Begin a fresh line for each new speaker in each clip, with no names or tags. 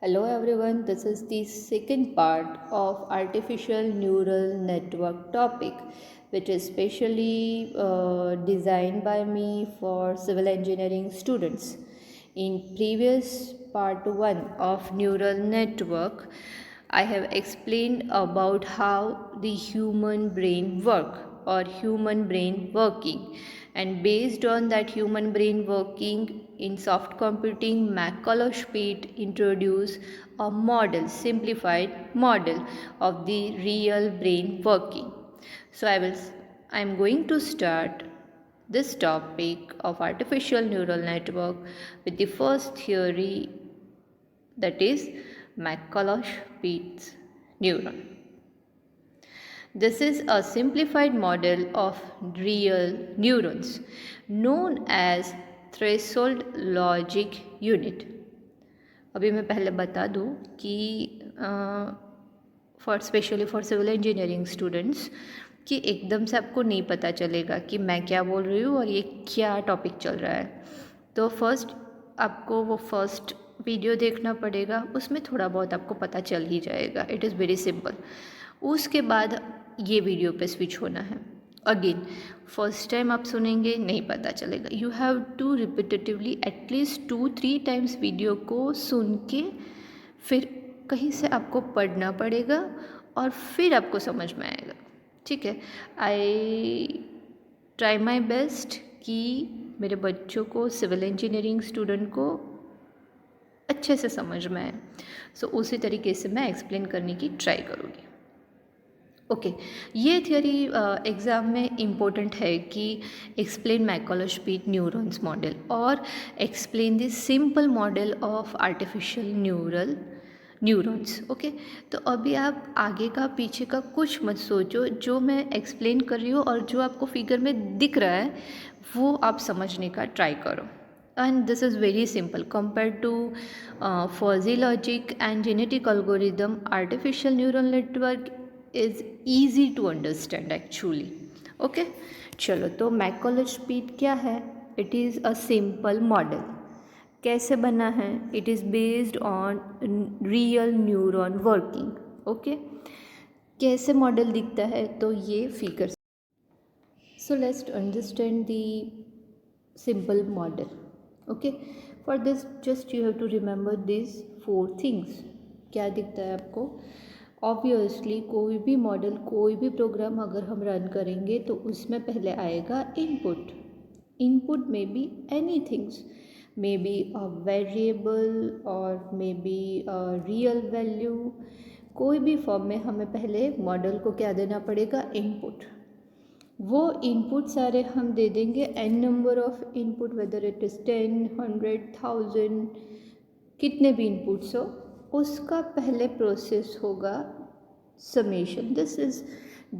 Hello everyone, this is the second part of artificial neural network topic, which is specially designed by me for civil engineering students. In previous part 1 of neural network, I have explained about how the human brain work or human brain working, and based on that human brain working in soft computing, McCulloch-Pitt introduced a model, simplified model of the real brain working. So I'm going to start this topic of artificial neural network with the first theory, that is McCulloch-Pitt's neuron. This is a simplified model of real neurons known as threshold logic unit. अभी मैं पहले बता दूँ कि for specially for civil engineering students कि एकदम से आपको नहीं पता चलेगा कि मैं क्या बोल रही हूँ और ये क्या टॉपिक चल रहा है. तो फर्स्ट आपको वो फर्स्ट वीडियो देखना पड़ेगा, उसमें थोड़ा बहुत आपको पता चल ही जाएगा. It is very simple. उसके बाद ये वीडियो पे स्विच होना है. अगेन फर्स्ट टाइम आप सुनेंगे नहीं पता चलेगा. You have to repetitively at least 2-3 times video को सुन के फिर कहीं से आपको पढ़ना पड़ेगा और फिर आपको समझ में आएगा. ठीक है. आई ट्राई माई बेस्ट कि मेरे बच्चों को, सिविल इंजीनियरिंग स्टूडेंट को अच्छे से समझ में आए. सो उसी तरीके से मैं एक्सप्लेन करने की ट्राई करूँगी. ओके ये थियोरी एग्ज़ाम में इम्पोर्टेंट है कि एक्सप्लेन मैकॉलॉश-पिट न्यूरॉन्स मॉडल और explain the simple model of artificial neurons. Okay तो अभी आप आगे का पीछे का कुछ मत सोचो. जो मैं एक्सप्लेन कर रही हूँ और जो आपको फिगर में दिख रहा है वो आप समझने का ट्राई करो. And this is very simple compared to fuzzy logic and genetic algorithm. Artificial neural network is easy to understand actually. Okay, चलो तो मैकॉलॉश-पिट क्या है? It is a simple model. कैसे बना है? It is based on real neuron working. Okay कैसे model दिखता है? तो ये figure. So let's understand the simple model. Okay, for this just you have to remember these 4 things. क्या दिखता है आपको? ऑब्वियसली कोई भी मॉडल, कोई भी प्रोग्राम अगर हम रन करेंगे तो उसमें पहले आएगा इनपुट. इनपुट में be any things, may be a variable और may be a real value. कोई भी फॉर्म में हमें पहले मॉडल को क्या देना पड़ेगा? इनपुट. वो इनपुट सारे हम दे देंगे an number of input, whether it is 10, 100, 1000, कितने भी इनपुट्स हो. उसका पहले प्रोसेस होगा summation. This is the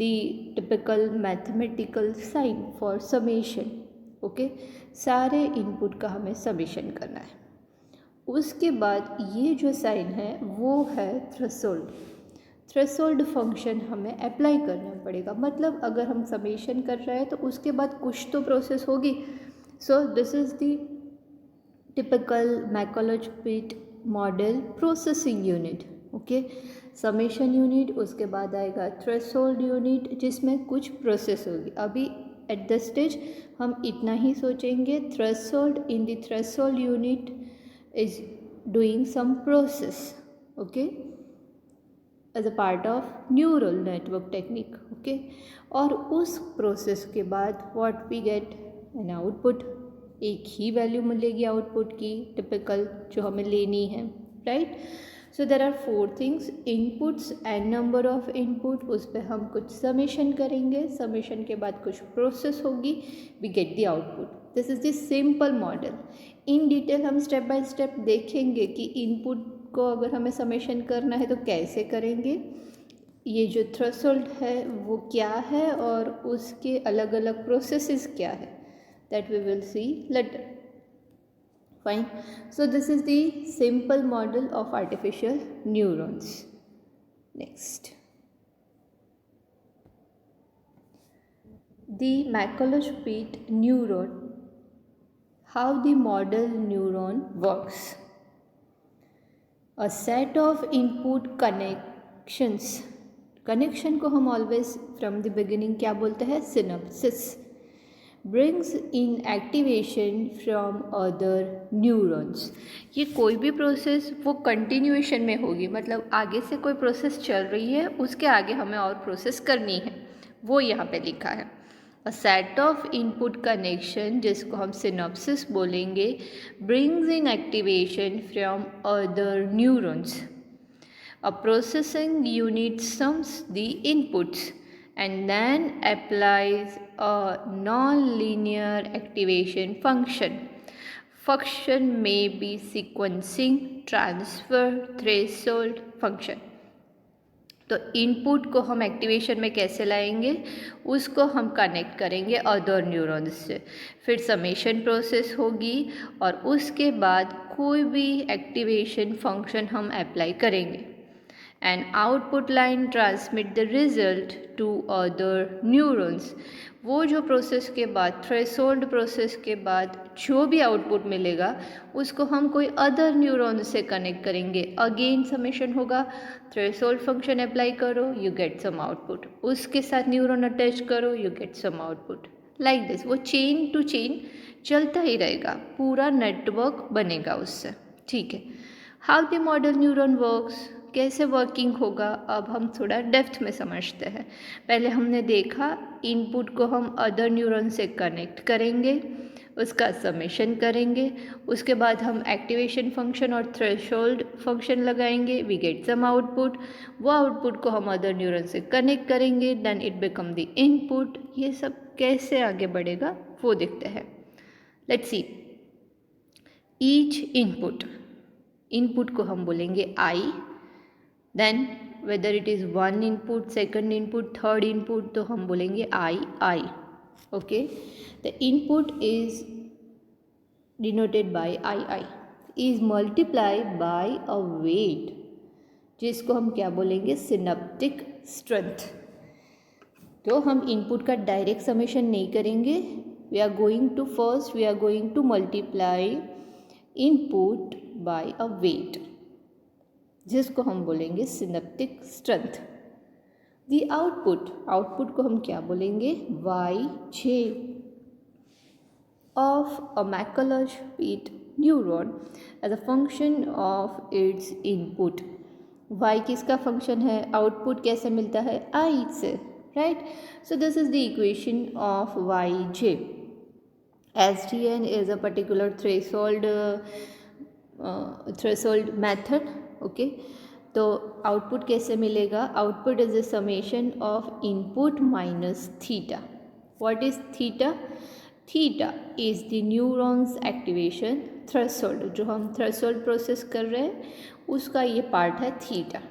typical mathematical sign for summation. Okay सारे इनपुट का हमें समेशन करना है. उसके बाद ये जो साइन है वो है थ्रेशोल्ड. थ्रेशोल्ड फंक्शन हमें अप्लाई करना पड़ेगा. मतलब अगर हम समेशन कर रहे हैं तो उसके बाद कुछ तो प्रोसेस होगी. So this is the typical McCulloch Pitts model processing unit. Okay summation unit, उसके बाद आएगा थ्रेशोल्ड यूनिट जिसमें कुछ प्रोसेस होगी. अभी एट द स्टेज हम इतना ही सोचेंगे. Threshold, in the threshold unit is doing some process. Okay as a part of neural network technique. Okay और उस प्रोसेस के बाद what we get an output. एक ही वैल्यू मिलेगी आउटपुट की टिपिकल जो हमें लेनी है. Right. So there are 4 things. Inputs an number of input, उस पर हम कुछ समेशन करेंगे. समेशन के बाद कुछ प्रोसेस होगी, we get the output. This is the simple model. In detail हम स्टेप बाय स्टेप देखेंगे कि इनपुट को अगर हमें समेशन करना है तो कैसे करेंगे. ये जो थ्रेशोल्ड है वो क्या है और उसके अलग अलग प्रोसेसेस क्या है, that we will see later. Fine. So this is the simple model of artificial neurons. Next, the McCulloch-Pitt neuron. How the model neuron works. A set of input connections, connection को हम always from the beginning क्या बोलते हैं, synopsis, brings in activation from other neurons. ये कोई भी process वो continuation में होगी, मतलब आगे से कोई प्रोसेस चल रही है उसके आगे हमें और प्रोसेस करनी है, वो यहाँ पे लिखा है। A set of input connection, जिसको हम सिनॉप्सिस बोलेंगे, brings in activation from other neurons. A processing unit sums the inputs and then applies a non-linear activation function. Function may be sequencing, transfer, threshold function. तो input को हम activation में कैसे लाएंगे, उसको हम कनेक्ट करेंगे अदर न्यूरॉन्स से, फिर समेशन प्रोसेस होगी और उसके बाद कोई भी एक्टिवेशन फंक्शन हम अप्लाई करेंगे and output line transmit the result to other neurons। वो जो प्रोसेस के बाद, थ्रेशोल्ड प्रोसेस के बाद जो भी आउटपुट मिलेगा उसको हम कोई अदर न्यूरॉन से कनेक्ट करेंगे, अगेन समेशन होगा, थ्रेशोल्ड फंक्शन अप्लाई करो, यू गेट सम आउटपुट, उसके साथ न्यूरॉन अटैच करो, you get some output, like this. वो चेन टू चेन चलता ही रहेगा, पूरा नेटवर्क बनेगा उससे, ठीक है। How the model neuron works, कैसे वर्किंग होगा, अब हम थोड़ा डेप्थ में समझते हैं। पहले हमने देखा इनपुट को हम अदर न्यूरॉन से कनेक्ट करेंगे, उसका समेशन करेंगे, उसके बाद हम एक्टिवेशन फंक्शन और थ्रेशोल्ड फंक्शन लगाएंगे, वी गेट सम आउटपुट, वो आउटपुट को हम अदर न्यूरॉन से कनेक्ट करेंगे, then it become the input. ये सब कैसे आगे बढ़ेगा वो देखते हैं। Let's see each input, input को हम बोलेंगे I, then whether it is one input, second input, third input, तो हम बोलेंगे I, okay. The input is denoted by I, is multiply by a weight, जिसको हम क्या बोलेंगे, सिनेप्टिक स्ट्रेंथ। तो हम इनपुट का डायरेक्ट समेशन नहीं करेंगे, we are going to multiply input by a weight, जिसको हम बोलेंगे सिनेप्टिक स्ट्रेंथ। द आउटपुट को हम क्या बोलेंगे, Y J of a McCulloch neuron as a function of its input. Y किसका फंक्शन है, आउटपुट कैसे मिलता है, I say, right. So this is the equation of Y J. SDN is a particular threshold method, okay. तो output कैसे मिलेगा, output is the summation of input minus theta. What is theta, theta is the neuron's activation threshold, जो हम threshold process कर रहे हैं उसका ये पार्ट है थीटा,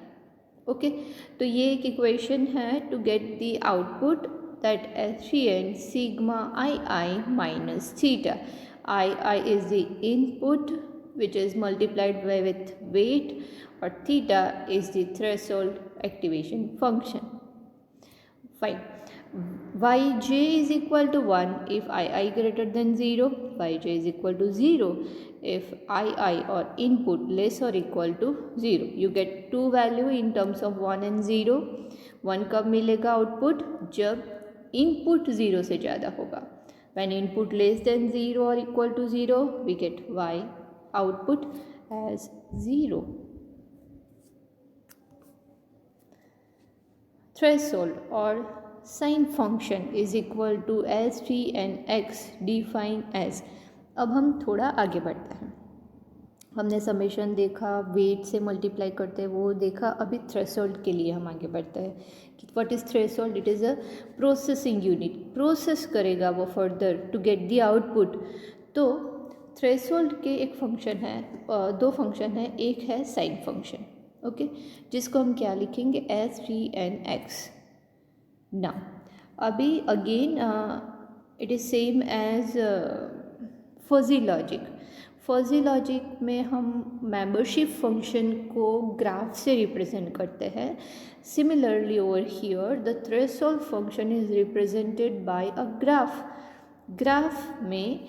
ओके। तो ये एक इक्वेशन है to get the output, that SGN sigma II minus theta. II is the input which is multiplied by with weight, or theta is the threshold activation function. Fine. Yj is equal to 1 if II greater than 0. Yj is equal to 0 if II or input less or equal to 0. You get two value in terms of 1 and 0. 1 कब मिलेगा output, जब input 0 से ज़्यादा होगा। When input less than 0 or equal to 0, we get Y output as 0. Threshold or sin function is equal to SG and X defined as। अब हम थोड़ा आगे बढ़ते हैं, हमने समेशन देखा, वेट से मल्टीप्लाई करते हैं वो देखा, अभी थ्रेशोल्ड के लिए हम आगे बढ़ते हैं कि what is threshold, it is a processing unit, process करेगा वो further to get the output. तो थ्रेशोल्ड के एक फंक्शन है, दो फंक्शन है, एक है साइन फंक्शन, ओके, जिसको हम क्या लिखेंगे, SGN(x). ना अभी again it is same as fuzzy logic. Fuzzy logic में हम मेंबरशिप फंक्शन को ग्राफ से रिप्रेजेंट करते हैं। Similarly over here the threshold function is represented by a graph. Graph में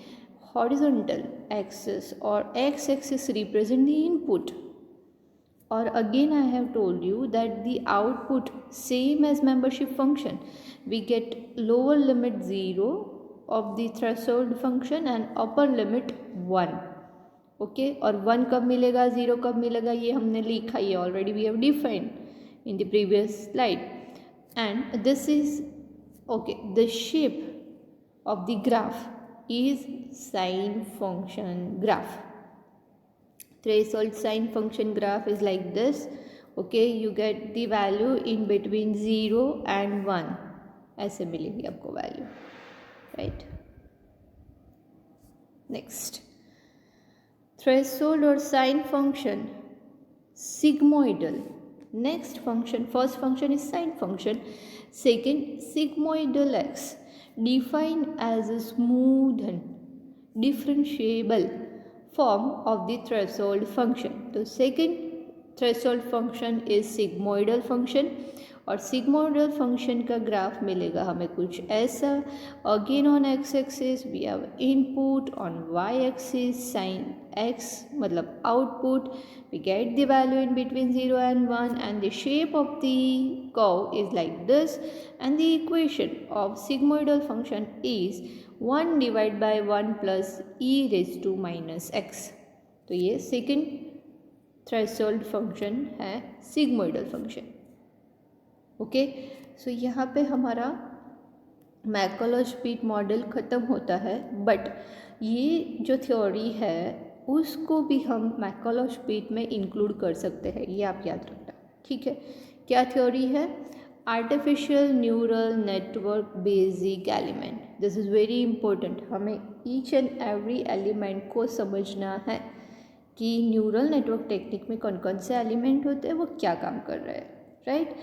हॉरिजॉन्टल एक्सिस और X axis represent the input, or again I have told you that the output same as membership function, we get lower limit 0 of the threshold function and upper limit 1. Okay और 1 कब मिलेगा 0 कब मिलेगा ये हमने लिखा, ये already we have defined in the previous slide. And this is okay the shape of the graph is sine function graph. Threshold sine function graph is like this. Okay, you get the value in between 0 and 1. ऐसे मिलेगी आपको value, right. Next, threshold और sine function sigmoidal. Next function, first function is sine function, second sigmoidal x, defined as a smooth and differentiable form of the threshold function. तो second threshold function is sigmoidal function और sigmoidal function का graph मिलेगा हमें कुछ ऐसा. Again on x axis we have input, on y axis sin x मतलब output. We get the value in between 0 and 1 and the shape of the curve is like this, and the equation of sigmoidal function is 1 divided by 1 plus e raised to minus x. तो ये second threshold function है sigmoidal function. Okay, सो यहाँ पे हमारा मैकलोश-पिट model ख़त्म होता है, but ये जो थ्योरी है उसको भी हम मैकलोश-पिट में इंक्लूड कर सकते हैं, ये आप याद रखना. ठीक है, क्या थ्योरी है? Artificial neural network basic element. This is very important. हमें ईच एंड एवरी एलिमेंट को समझना है कि न्यूरल नेटवर्क टेक्निक में कौन कौन से एलिमेंट होते हैं, वो क्या काम कर रहे हैं, राइट.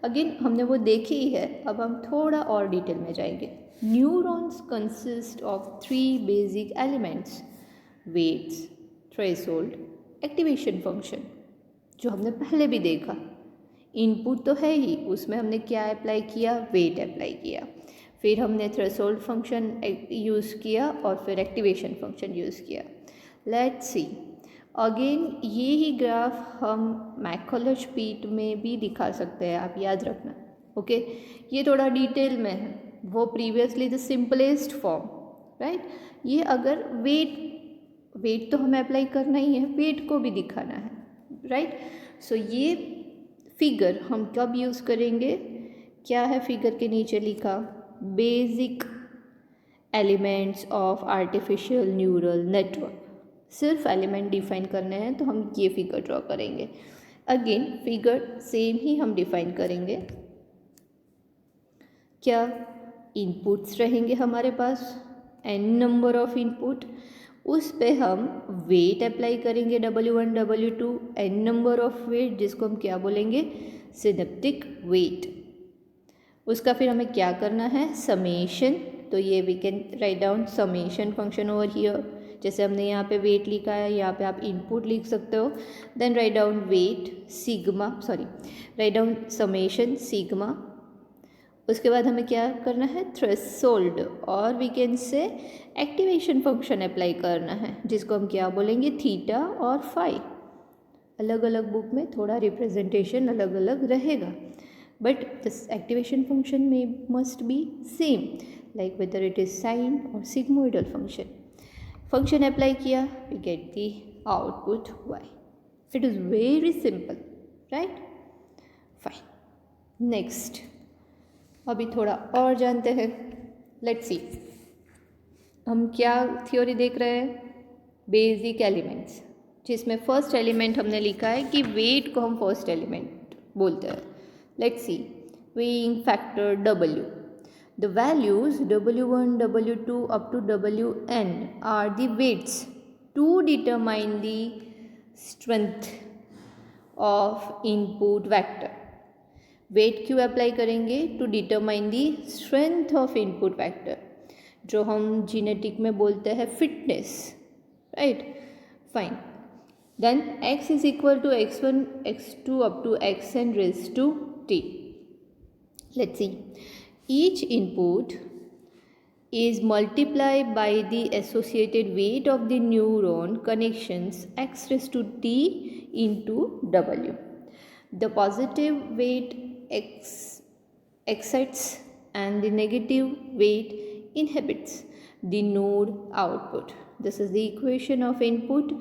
अगेन हमने वो देखी ही है, अब हम थोड़ा और डिटेल में जाएंगे. Neurons consist of 3 basic elements, weights, threshold, activation function, जो हमने पहले भी देखा. इनपुट तो है ही, उसमें हमने क्या अप्लाई किया? वेट अप्लाई किया. फिर हमने थ्रेशोल्ड फंक्शन यूज़ किया और फिर एक्टिवेशन फंक्शन यूज़ किया. लेट्स सी अगेन, ये ही ग्राफ हम मैकलोश-पिट में भी दिखा सकते हैं, आप याद रखना. ओके, ये थोड़ा डिटेल में है, वो previously the simplest form, right. ये अगर वेट तो हमें अप्लाई करना ही है, वेट को भी दिखाना है, राइट. सो ये फिगर हम कब यूज़ करेंगे? क्या है फिगर के नीचे लिखा? Basic elements of artificial neural network. सिर्फ एलिमेंट डिफाइन करने हैं तो हम ये फिगर ड्रॉ करेंगे. अगेन फिगर सेम ही हम डिफाइन करेंगे. क्या? इनपुट्स रहेंगे हमारे पास, n नंबर ऑफ इनपुट, उस पे हम वेट अप्लाई करेंगे W1 W2, n number of weight, जिसको हम क्या बोलेंगे? Synaptic weight. उसका फिर हमें क्या करना है? समेशन. तो ये we can write down summation function over here. जैसे हमने यहाँ पे वेट लिखा है, यहाँ पे आप इनपुट लिख सकते हो. Then write down weight sigma, write down summation sigma. उसके बाद हमें क्या करना है? थ्रेशोल्ड, और we can say activation function apply करना है, जिसको हम क्या बोलेंगे? थीटा और फाई. अलग अलग बुक में थोड़ा रिप्रेजेंटेशन अलग अलग रहेगा, बट दिस एक्टिवेशन फंक्शन में must be same, like whether it is sine और सिग्मोइडल फंक्शन. फंक्शन अप्लाई किया, we get the output y. It is very simple, right. Fine. Next, अभी थोड़ा और जानते हैं. लेट्स सी, हम क्या थ्योरी देख रहे हैं? बेसिक एलिमेंट्स, जिसमें फर्स्ट एलिमेंट हमने लिखा है कि वेट को हम फर्स्ट एलिमेंट बोलते हैं. Let's C, weighing factor W. The values W1, W2 up to Wn are the weights to determine the strength of input vector. Weight क्यों अप्लाई करेंगे? To determine the strength of input vector, जो हम genetic में बोलते हैं fitness, right. Fine. Then x is equal to x1, x2 up to xn raise to t. Let's see, each input is multiplied by the associated weight of the neuron connections x raised to t into W. The positive weight excites and the negative weight inhibits the node output. This is the equation of input.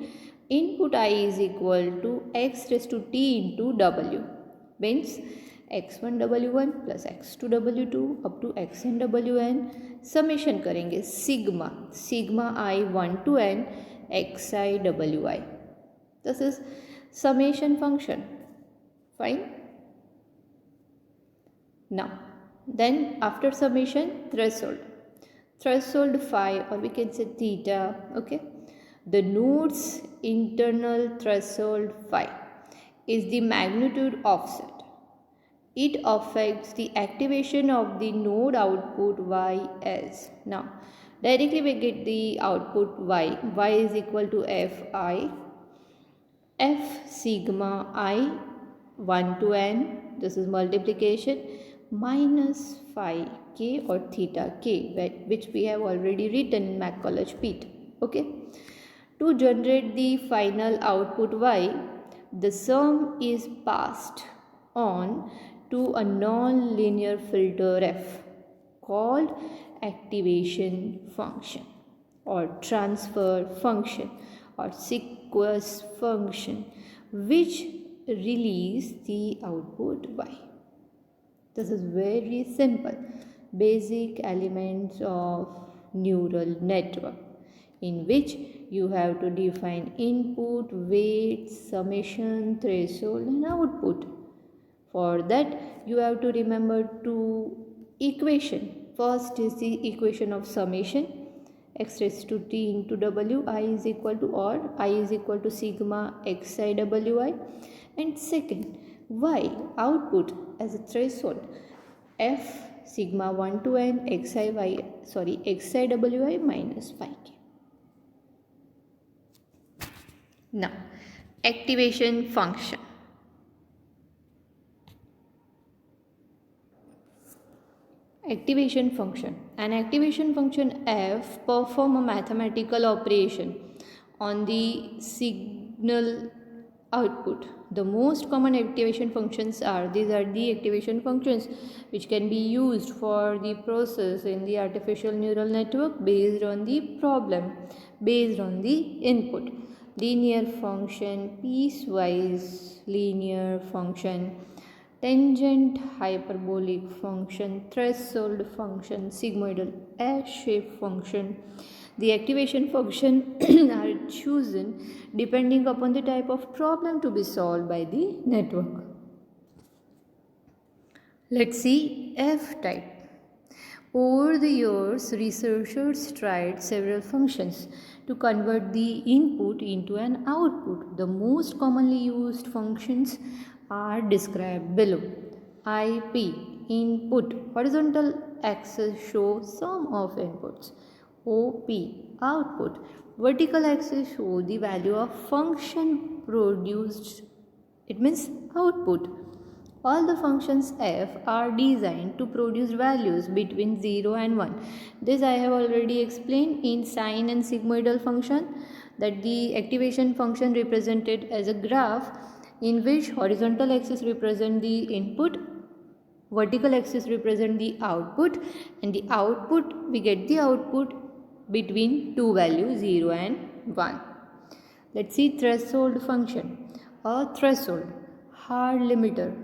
Input I is equal to x raised to t into W. Means x1 w1 plus x2 w2 up to xn wn summation करेंगे sigma i1 to n xi wi. This is summation function. Fine. Now then after summation, threshold phi, or we can say theta. Okay, the node's internal threshold phi is the magnitude offset. It affects the activation of the node output y as. Now directly we get the output y is equal to fi f sigma I 1 to n, this is multiplication, minus phi k or theta k, which we have already written in Macaulay Pete. Okay, to generate the final output y, the sum is passed on to a non-linear filter f called activation function or transfer function or sequence function, which release the output y. This is very simple, basic elements of neural network, in which you have to define input, weight, summation, threshold and output. For that you have to remember two equation. First is the equation of summation, x raised to t into w, I is equal to, or I is equal to sigma xi wi, and second y output as a threshold, f sigma 1 to n xi wi minus phi k. Now activation function. Activation function. An activation function f perform a mathematical operation on the signal output. The most common activation functions are, these are the activation functions which can be used for the process in the artificial neural network based on the problem, based on the input. Linear function, piecewise linear function, tangent hyperbolic function, threshold function, sigmoidal S-shaped function. The activation function are chosen depending upon the type of problem to be solved by the network. Let's see F-type. Over the years, researchers tried several functions to convert the input into an output. The most commonly used functions are described below. IP, input, horizontal axis shows sum of inputs. OP, output, vertical axis show the value of function produced, it means output. All the functions f are designed to produce values between 0 and 1. This I have already explained in sine and sigmoidal function, that the activation function represented as a graph in which horizontal axis represent the input, vertical axis represent the output, and the output, we get the output between two values 0 and 1. Let's see threshold function. A threshold, hard limiter.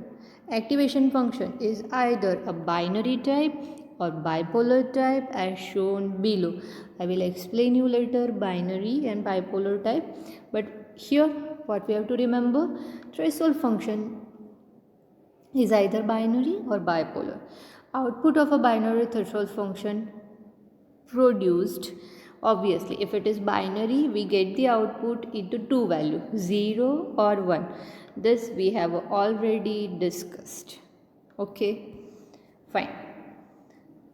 Activation function is either a binary type or bipolar type as shown below. I will explain you later binary and bipolar type, but here what we have to remember, threshold function is either binary or bipolar. Output of a binary threshold function produced, obviously if it is binary we get the output into two values 0 or 1. This we have already discussed. Okay, fine.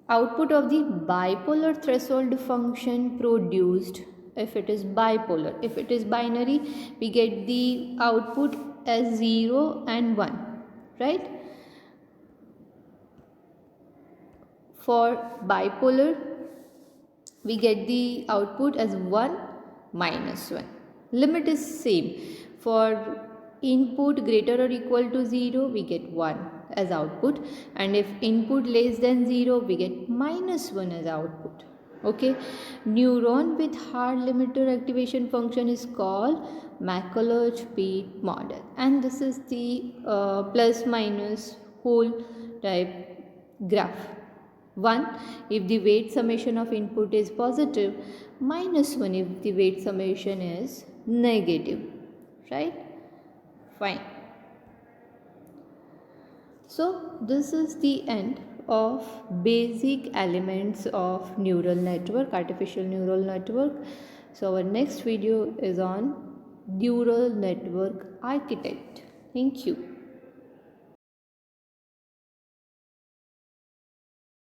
Output of the bipolar threshold function produced, if it is bipolar, if it is binary we get the output as 0 and 1, right? For bipolar we get the output as 1 minus 1. Limit is same. For input greater or equal to 0, we get 1 as output, and if input less than 0, we get minus 1 as output. Okay, neuron with hard limiter activation function is called McCulloch-Pitt model, and this is the plus minus whole type graph. 1 if the weight summation of input is positive, minus 1 if the weight summation is negative, right? Fine. So this is the end of basic elements of neural network, artificial neural network. So our next video is on neural network architect. Thank you.